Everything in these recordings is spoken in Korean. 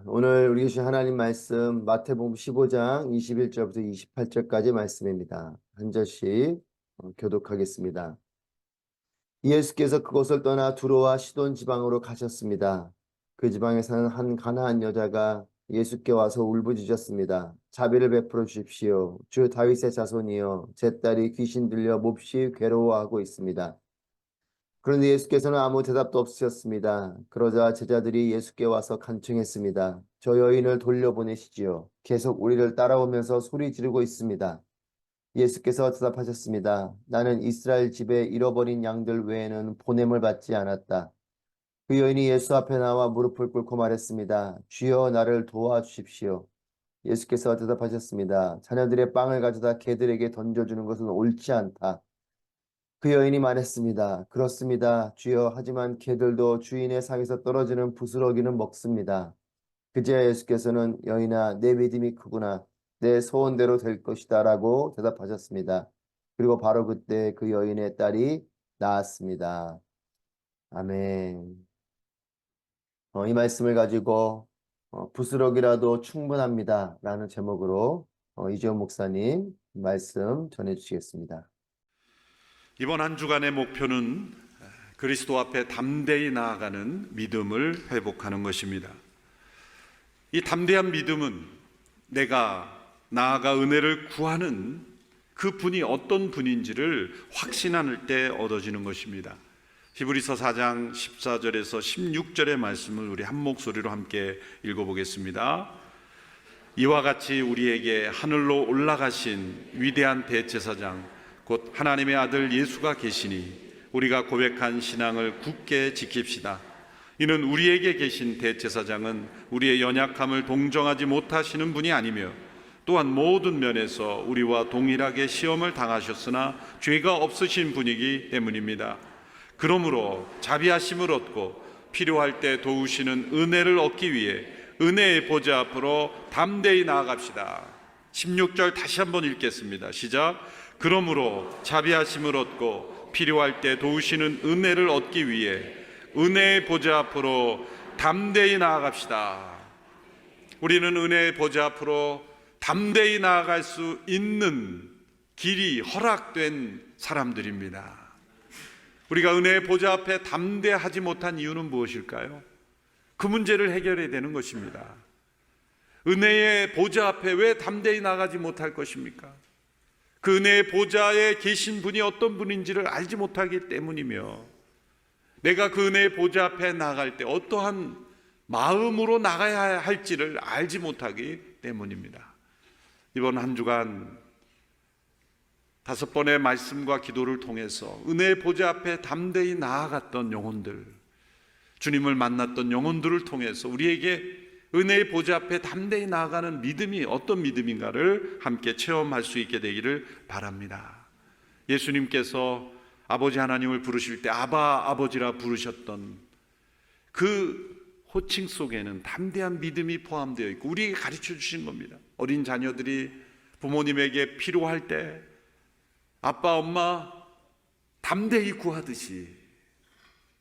오늘 우리 주신 하나님 말씀 마태복음 15장 21절부터 28절까지 말씀입니다. 한 절씩 교독하겠습니다. 예수께서 그곳을 떠나 두로와 시돈 지방으로 가셨습니다. 그 지방에 사는 한 가나안 여자가 예수께 와서 울부짖었습니다. 자비를 베풀어 주십시오. 주 다윗의 자손이여, 제 딸이 귀신 들려 몹시 괴로워하고 있습니다. 그런데 예수께서는 아무 대답도 없으셨습니다. 그러자 제자들이 예수께 와서 간청했습니다. 저 여인을 돌려보내시지요. 계속 우리를 따라오면서 소리 지르고 있습니다. 예수께서 대답하셨습니다. 나는 이스라엘 집에 잃어버린 양들 외에는 보냄을 받지 않았다. 그 여인이 예수 앞에 나와 무릎을 꿇고 말했습니다. 주여 나를 도와주십시오. 예수께서 대답하셨습니다. 자녀들의 빵을 가져다 개들에게 던져주는 것은 옳지 않다. 그 여인이 말했습니다. 그렇습니다. 주여, 하지만 개들도 주인의 상에서 떨어지는 부스러기는 먹습니다. 그제야 예수께서는 여인아, 내 믿음이 크구나. 내 소원대로 될 것이다 라고 대답하셨습니다. 그리고 바로 그때 그 여인의 딸이 나았습니다. 아멘. 이 말씀을 가지고 부스러기라도 충분합니다 라는 제목으로 이재용 목사님 말씀 전해주시겠습니다. 이번 한 주간의 목표는 그리스도 앞에 담대히 나아가는 믿음을 회복하는 것입니다. 이 담대한 믿음은 내가 나아가 은혜를 구하는 그 분이 어떤 분인지를 확신할 때 얻어지는 것입니다. 히브리서 4장 14절에서 16절의 말씀을 우리 한 목소리로 함께 읽어보겠습니다. 이와 같이 우리에게 하늘로 올라가신 위대한 대제사장 곧 하나님의 아들 예수가 계시니 우리가 고백한 신앙을 굳게 지킵시다. 이는 우리에게 계신 대제사장은 우리의 연약함을 동정하지 못하시는 분이 아니며 또한 모든 면에서 우리와 동일하게 시험을 당하셨으나 죄가 없으신 분이기 때문입니다. 그러므로 자비하심을 얻고 필요할 때 도우시는 은혜를 얻기 위해 은혜의 보좌 앞으로 담대히 나아갑시다. 16절 다시 한번 읽겠습니다. 시작. 그러므로 자비하심을 얻고 필요할 때 도우시는 은혜를 얻기 위해 은혜의 보좌 앞으로 담대히 나아갑시다. 우리는 은혜의 보좌 앞으로 담대히 나아갈 수 있는 길이 허락된 사람들입니다. 우리가 은혜의 보좌 앞에 담대하지 못한 이유는 무엇일까요? 그 문제를 해결해야 되는 것입니다. 은혜의 보좌 앞에 왜 담대히 나가지 못할 것입니까? 그 은혜의 보좌에 계신 분이 어떤 분인지를 알지 못하기 때문이며 내가 그 은혜의 보좌 앞에 나갈 때 어떠한 마음으로 나가야 할지를 알지 못하기 때문입니다. 이번 한 주간 5번의 말씀과 기도를 통해서 은혜의 보좌 앞에 담대히 나아갔던 영혼들, 주님을 만났던 영혼들을 통해서 우리에게 은혜의 보좌 앞에 담대히 나아가는 믿음이 어떤 믿음인가를 함께 체험할 수 있게 되기를 바랍니다. 예수님께서 아버지 하나님을 부르실 때 아바 아버지라 부르셨던 그 호칭 속에는 담대한 믿음이 포함되어 있고 우리에게 가르쳐 주신 겁니다. 어린 자녀들이 부모님에게 필요할 때 아빠 엄마 담대히 구하듯이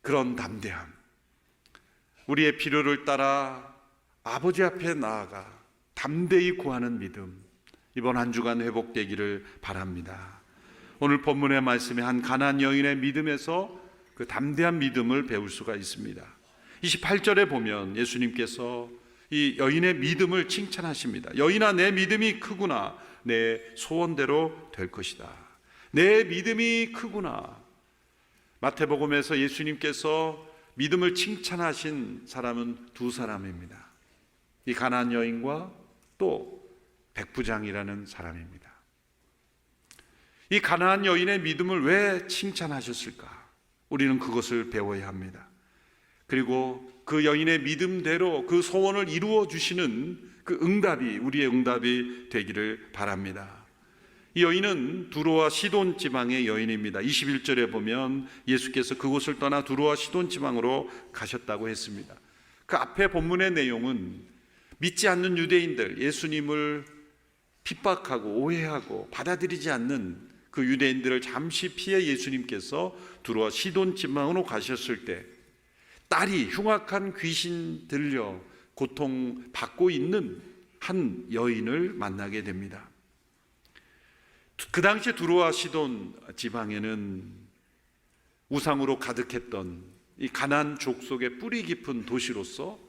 그런 담대함, 우리의 필요를 따라 아버지 앞에 나아가 담대히 구하는 믿음, 이번 한 주간 회복되기를 바랍니다. 오늘 본문의 말씀에 한 가나안 여인의 믿음에서 그 담대한 믿음을 배울 수가 있습니다. 28절에 보면 예수님께서 이 여인의 믿음을 칭찬하십니다. 여인아, 내 믿음이 크구나. 내 소원대로 될 것이다. 내 믿음이 크구나. 마태복음에서 예수님께서 믿음을 칭찬하신 사람은 두 사람입니다. 이 가나안 여인과 또 백부장이라는 사람입니다. 이 가나안 여인의 믿음을 왜 칭찬하셨을까? 우리는 그것을 배워야 합니다. 그리고 그 여인의 믿음대로 그 소원을 이루어 주시는 그 응답이 우리의 응답이 되기를 바랍니다. 이 여인은 두로와 시돈 지방의 여인입니다. 21절에 보면 예수께서 그곳을 떠나 두로와 시돈 지방으로 가셨다고 했습니다. 그 앞에 본문의 내용은 믿지 않는 유대인들, 예수님을 핍박하고 오해하고 받아들이지 않는 그 유대인들을 잠시 피해 예수님께서 두로와 시돈 지방으로 가셨을 때 딸이 흉악한 귀신 들려 고통받고 있는 한 여인을 만나게 됩니다. 그 당시에 두로와 시돈 지방에는 우상으로 가득했던 이 가나안 족속의 뿌리 깊은 도시로서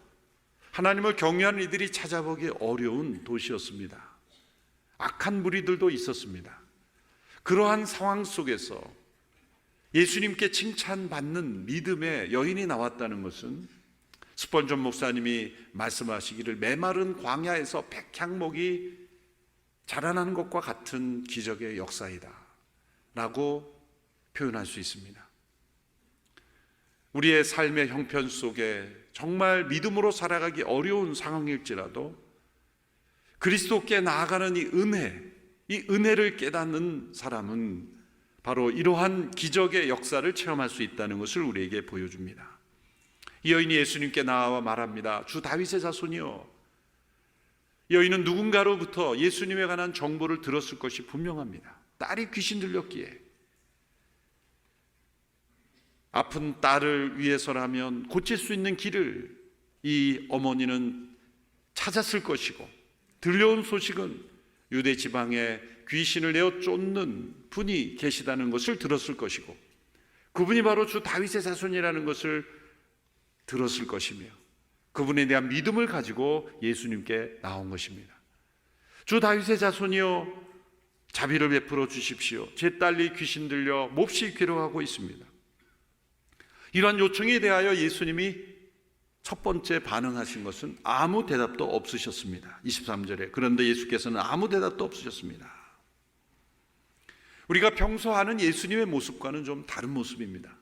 하나님을 경외하는 이들이 찾아보기 어려운 도시였습니다. 악한 무리들도 있었습니다. 그러한 상황 속에서 예수님께 칭찬받는 믿음의 여인이 나왔다는 것은 스펄전 목사님이 말씀하시기를 메마른 광야에서 백향목이 자라나는 것과 같은 기적의 역사이다 라고 표현할 수 있습니다. 우리의 삶의 형편 속에 정말 믿음으로 살아가기 어려운 상황일지라도 그리스도께 나아가는 이 은혜를 깨닫는 사람은 바로 이러한 기적의 역사를 체험할 수 있다는 것을 우리에게 보여줍니다. 이 여인이 예수님께 나와 말합니다. 주 다윗의 자손이여. 여인은 누군가로부터 예수님에 관한 정보를 들었을 것이 분명합니다. 딸이 귀신 들렸기에 아픈 딸을 위해서라면 고칠 수 있는 길을 이 어머니는 찾았을 것이고, 들려온 소식은 유대 지방에 귀신을 내어 쫓는 분이 계시다는 것을 들었을 것이고, 그분이 바로 주 다윗의 자손이라는 것을 들었을 것이며, 그분에 대한 믿음을 가지고 예수님께 나온 것입니다. 주 다윗의 자손이여, 자비를 베풀어 주십시오. 제 딸이 귀신 들려 몹시 괴로워하고 있습니다. 이러한 요청에 대하여 예수님이 첫 번째 반응하신 것은 아무 대답도 없으셨습니다. 23절에 그런데 예수께서는 아무 대답도 없으셨습니다. 우리가 평소 아는 예수님의 모습과는 좀 다른 모습입니다.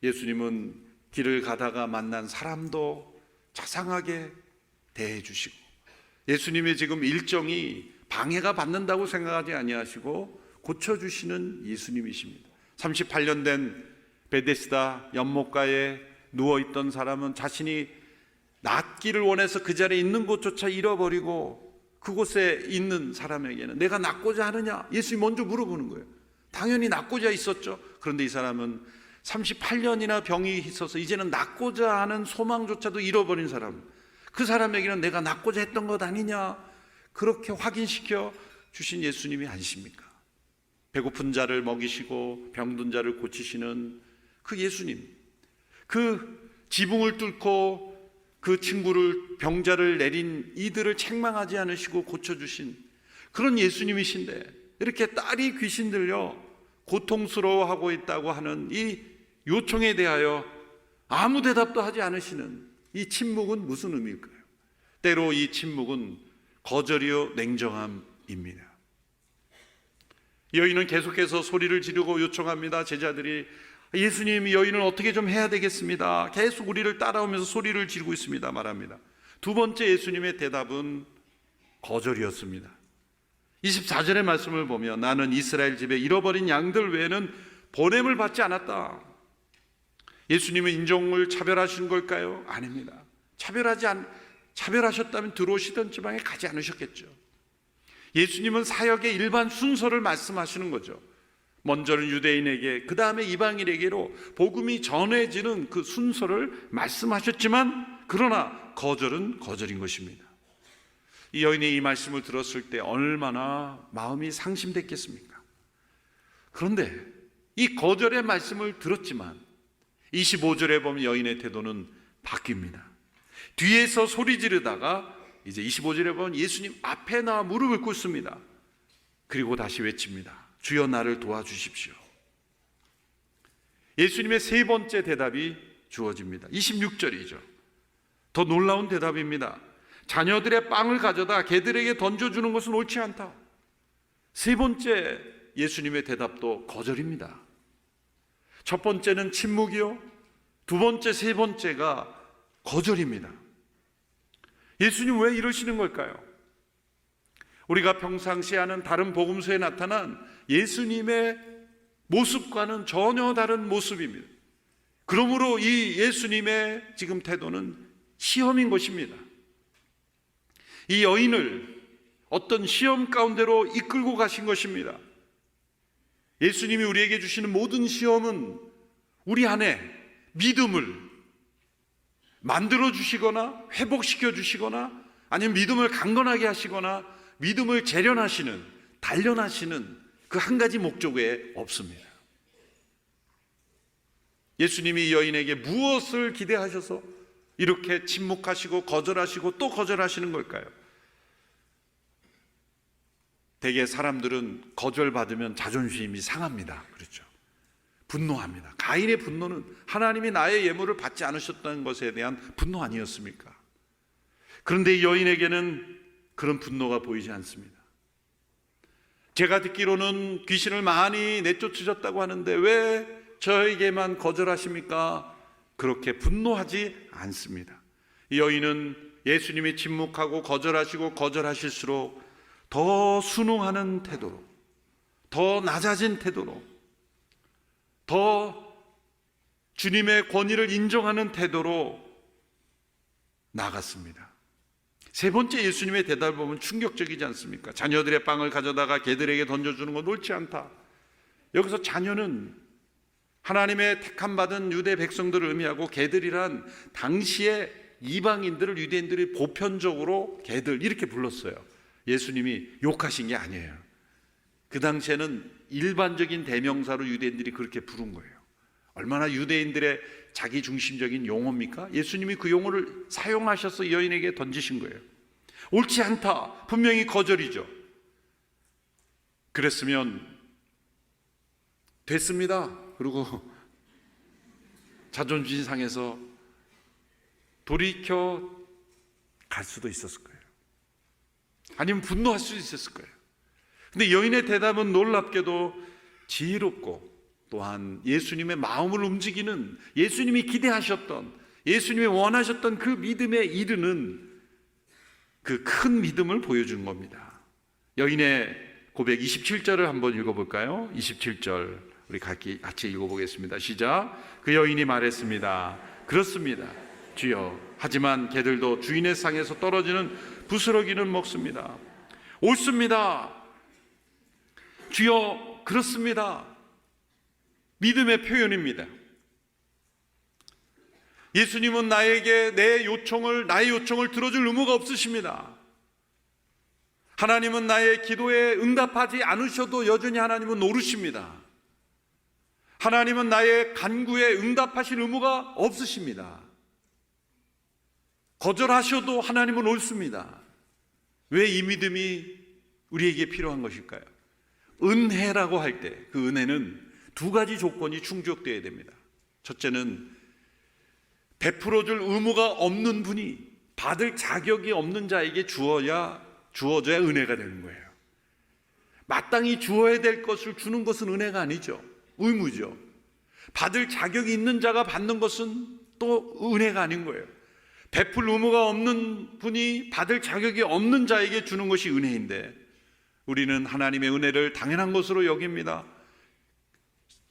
예수님은 길을 가다가 만난 사람도 자상하게 대해 주시고, 예수님의 지금 일정이 방해가 받는다고 생각하지 아니하시고 고쳐주시는 예수님이십니다. 38년 된 베데스다 연못가에 누워있던 사람은 자신이 낫기를 원해서 그 자리에 있는 곳조차 잃어버리고 그곳에 있는 사람에게는 내가 낫고자 하느냐? 예수님이 먼저 물어보는 거예요. 당연히 낫고자 있었죠. 그런데 이 사람은 38년이나 병이 있어서 이제는 낫고자 하는 소망조차도 잃어버린 사람, 그 사람에게는 내가 낫고자 했던 것 아니냐? 그렇게 확인시켜 주신 예수님이 아니십니까? 배고픈 자를 먹이시고 병든 자를 고치시는 그 예수님, 그 지붕을 뚫고 그 친구를, 병자를 내린 이들을 책망하지 않으시고 고쳐주신 그런 예수님이신데, 이렇게 딸이 귀신 들려 고통스러워하고 있다고 하는 이 요청에 대하여 아무 대답도 하지 않으시는 이 침묵은 무슨 의미일까요? 때로 이 침묵은 거절이요 냉정함입니다. 여인은 계속해서 소리를 지르고 요청합니다. 제자들이 예수님, 여인을 어떻게 좀 해야 되겠습니다. 계속 우리를 따라오면서 소리를 지르고 있습니다. 말합니다. 두 번째 예수님의 대답은 거절이었습니다. 24절의 말씀을 보면 나는 이스라엘 집에 잃어버린 양들 외에는 보냄을 받지 않았다. 예수님은 인종을 차별하신 걸까요? 아닙니다. 차별하셨다면 들어오시던 지방에 가지 않으셨겠죠. 예수님은 사역의 일반 순서를 말씀하시는 거죠. 먼저는 유대인에게, 그 다음에 이방인에게로 복음이 전해지는 그 순서를 말씀하셨지만, 그러나 거절은 거절인 것입니다. 이 여인이 이 말씀을 들었을 때 얼마나 마음이 상심됐겠습니까? 그런데 이 거절의 말씀을 들었지만 25절에 보면 여인의 태도는 바뀝니다. 뒤에서 소리 지르다가 이제 25절에 보면 예수님 앞에 나와 무릎을 꿇습니다. 그리고 다시 외칩니다. 주여 나를 도와주십시오. 예수님의 세 번째 대답이 주어집니다. 26절이죠. 더 놀라운 대답입니다. 자녀들의 빵을 가져다 개들에게 던져주는 것은 옳지 않다. 세 번째 예수님의 대답도 거절입니다. 첫 번째는 침묵이요, 두 번째, 세 번째가 거절입니다. 예수님 왜 이러시는 걸까요? 우리가 평상시에 하는 다른 복음서에 나타난 예수님의 모습과는 전혀 다른 모습입니다. 그러므로 이 예수님의 지금 태도는 시험인 것입니다. 이 여인을 어떤 시험 가운데로 이끌고 가신 것입니다. 예수님이 우리에게 주시는 모든 시험은 우리 안에 만들어 주시거나 회복시켜 주시거나 아니면 믿음을 강건하게 하시거나 믿음을 재련하시는, 단련하시는 그 한 가지 목적 외에 없습니다. 예수님이 이 여인에게 무엇을 기대하셔서 이렇게 침묵하시고 거절하시고 또 거절하시는 걸까요? 대개 사람들은 거절받으면 자존심이 상합니다. 그렇죠? 분노합니다. 가인의 분노는 하나님이 나의 예물을 받지 않으셨다는 것에 대한 분노 아니었습니까? 그런데 이 여인에게는 그런 분노가 보이지 않습니다. 제가 듣기로는 귀신을 많이 내쫓으셨다고 하는데 왜 저에게만 거절하십니까? 그렇게 분노하지 않습니다. 이 여인은 예수님이 침묵하고 거절하시고 거절하실수록 더 순응하는 태도로, 더 낮아진 태도로, 더 주님의 권위를 인정하는 태도로 나갔습니다. 세 번째 예수님의 대답을 보면 충격적이지 않습니까? 자녀들의 빵을 가져다가 개들에게 던져주는 건 옳지 않다. 여기서 자녀는 하나님의 택함 받은 유대 백성들을 의미하고 개들이란 당시의 이방인들을 유대인들이 보편적으로 개들 이렇게 불렀어요. 예수님이 욕하신 게 아니에요. 그 당시에는 일반적인 대명사로 유대인들이 그렇게 부른 거예요. 얼마나 유대인들의 자기중심적인 용어입니까? 예수님이 그 용어를 사용하셔서 이 여인에게 던지신 거예요. 옳지 않다. 분명히 거절이죠. 그랬으면 됐습니다. 그리고 자존심 상해서 돌이켜 갈 수도 있었을 거예요. 아니면 분노할 수도 있었을 거예요. 근데 여인의 대답은 놀랍게도 지혜롭고 또한 예수님의 마음을 움직이는, 예수님이 기대하셨던, 예수님이 원하셨던 그 믿음에 이르는 그 큰 믿음을 보여준 겁니다. 여인의 고백 27절을 한번 읽어볼까요? 27절 우리 같이 읽어보겠습니다. 시작. 그 여인이 말했습니다. 그렇습니다, 주여. 하지만 개들도 주인의 상에서 떨어지는 부스러기는 먹습니다. 옳습니다, 주여. 그렇습니다. 믿음의 표현입니다. 예수님은 나에게 나의 요청을 들어줄 의무가 없으십니다. 하나님은 나의 기도에 응답하지 않으셔도 여전히 하나님은 노르십니다. 하나님은 나의 간구에 응답하실 의무가 없으십니다. 거절하셔도 하나님은 옳습니다. 왜 이 믿음이 우리에게 필요한 것일까요? 은혜라고 할 때 그 은혜는 두 가지 조건이 충족되어야 됩니다. 첫째는 베풀어줄 의무가 없는 분이 받을 자격이 없는 자에게 주어져야 은혜가 되는 거예요. 마땅히 주어야 될 것을 주는 것은 은혜가 아니죠. 의무죠. 받을 자격이 있는 자가 받는 것은 또 은혜가 아닌 거예요. 베풀 의무가 없는 분이 받을 자격이 없는 자에게 주는 것이 은혜인데 우리는 하나님의 은혜를 당연한 것으로 여깁니다.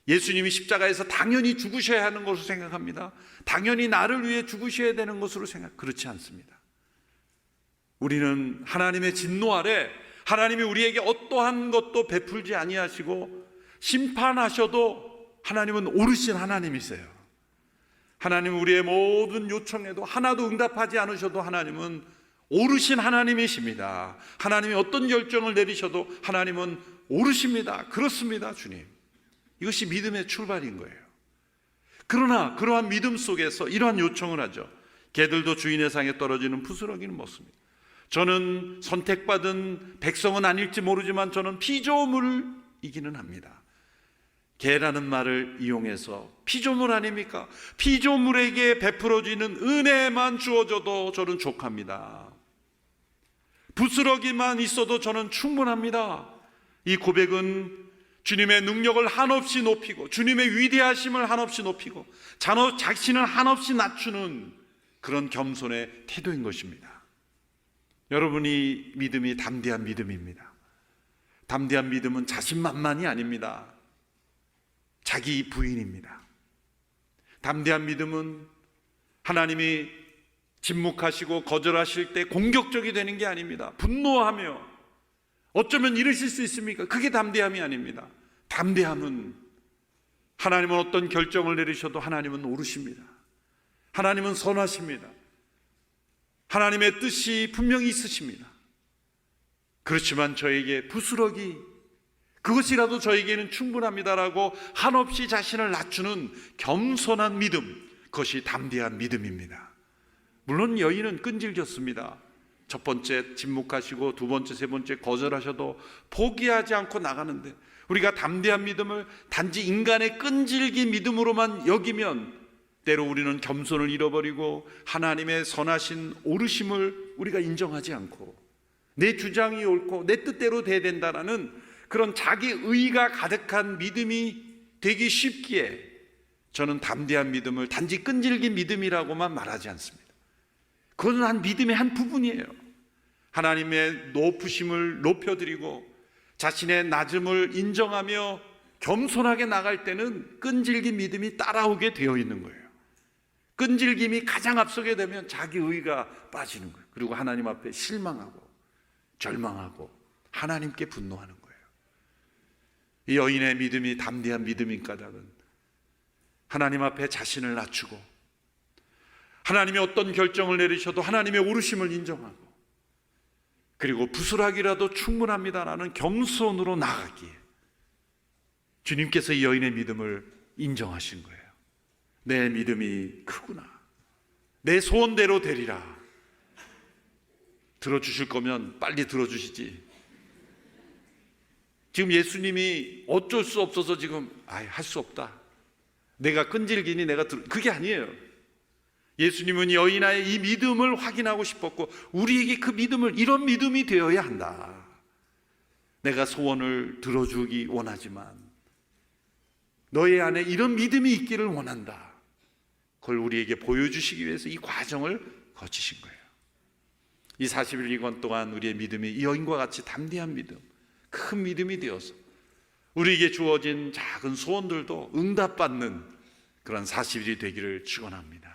예수님이 십자가에서 당연히 죽으셔야 하는 것으로 생각합니다. 당연히 나를 위해 죽으셔야 되는 것으로 그렇지 않습니다. 우리는 하나님의 진노 아래 하나님이 우리에게 어떠한 것도 베풀지 아니하시고 심판하셔도 하나님은 오르신 하나님이세요. 하나님은 우리의 모든 요청에도 하나도 응답하지 않으셔도 하나님은 오르신 하나님이십니다. 하나님이 어떤 결정을 내리셔도 하나님은 오르십니다. 그렇습니다, 주님. 이것이 믿음의 출발인 거예요. 그러나 그러한 믿음 속에서 이러한 요청을 하죠. 개들도 주인의 상에 떨어지는 부스러기는 먹습니다. 저는 선택받은 백성은 아닐지 모르지만 저는 피조물을 이기는 합니다. 개라는 말을 이용해서 피조물 아닙니까? 피조물에게 베풀어지는 은혜만 주어져도 저는 족합니다. 부스러기만 있어도 저는 충분합니다. 이 고백은 주님의 능력을 한없이 높이고 주님의 위대하심을 한없이 높이고 자신을 한없이 낮추는 그런 겸손의 태도인 것입니다. 여러분이 믿음이 담대한 믿음입니다. 담대한 믿음은 자신만만이 아닙니다. 자기 부인입니다. 담대한 믿음은 하나님이 침묵하시고 거절하실 때 공격적이 되는 게 아닙니다. 분노하며 어쩌면 이러실 수 있습니까? 그게 담대함이 아닙니다. 담대함은 하나님은 어떤 결정을 내리셔도 하나님은 오르십니다. 하나님은 선하십니다. 하나님의 뜻이 분명히 있으십니다. 그렇지만 저에게 부스러기, 그것이라도 저에게는 충분합니다라고 한없이 자신을 낮추는 겸손한 믿음, 그것이 담대한 믿음입니다. 물론 여인은 끈질겼습니다. 첫 번째 침묵하시고 두 번째, 세 번째 거절하셔도 포기하지 않고 나가는데, 우리가 담대한 믿음을 단지 인간의 끈질긴 믿음으로만 여기면 때로 우리는 겸손을 잃어버리고 하나님의 선하신 오르심을 우리가 인정하지 않고 내 주장이 옳고 내 뜻대로 돼야 된다라는 그런 자기 의가 가득한 믿음이 되기 쉽기에 저는 담대한 믿음을 단지 끈질긴 믿음이라고만 말하지 않습니다. 그것은 한 믿음의 한 부분이에요. 하나님의 높으심을 높여드리고 자신의 낮음을 인정하며 겸손하게 나갈 때는 끈질긴 믿음이 따라오게 되어 있는 거예요. 끈질김이 가장 앞서게 되면 자기 의가 빠지는 거예요. 그리고 하나님 앞에 실망하고 절망하고 하나님께 분노하는 거예요. 이 여인의 믿음이 담대한 믿음인 까닭은 하나님 앞에 자신을 낮추고 하나님이 어떤 결정을 내리셔도 하나님의 오르심을 인정하고 그리고 부스락이라도 충분합니다라는 겸손으로 나가기에 주님께서 이 여인의 믿음을 인정하신 거예요. 내 믿음이 크구나. 내 소원대로 되리라. 들어주실 거면 빨리 들어주시지. 지금 예수님이 어쩔 수 없어서 지금 할 수 없다. 내가 끈질기니 그게 아니에요. 예수님은 여인아의 이 믿음을 확인하고 싶었고 우리에게 그 믿음을 이런 믿음이 되어야 한다. 내가 소원을 들어주기 원하지만 너의 안에 이런 믿음이 있기를 원한다. 그걸 우리에게 보여주시기 위해서 이 과정을 거치신 거예요. 이 40일 기간 동안 우리의 믿음이 이 여인과 같이 담대한 믿음, 큰 믿음이 되어서 우리에게 주어진 작은 소원들도 응답받는 그런 40일이 되기를 축원합니다.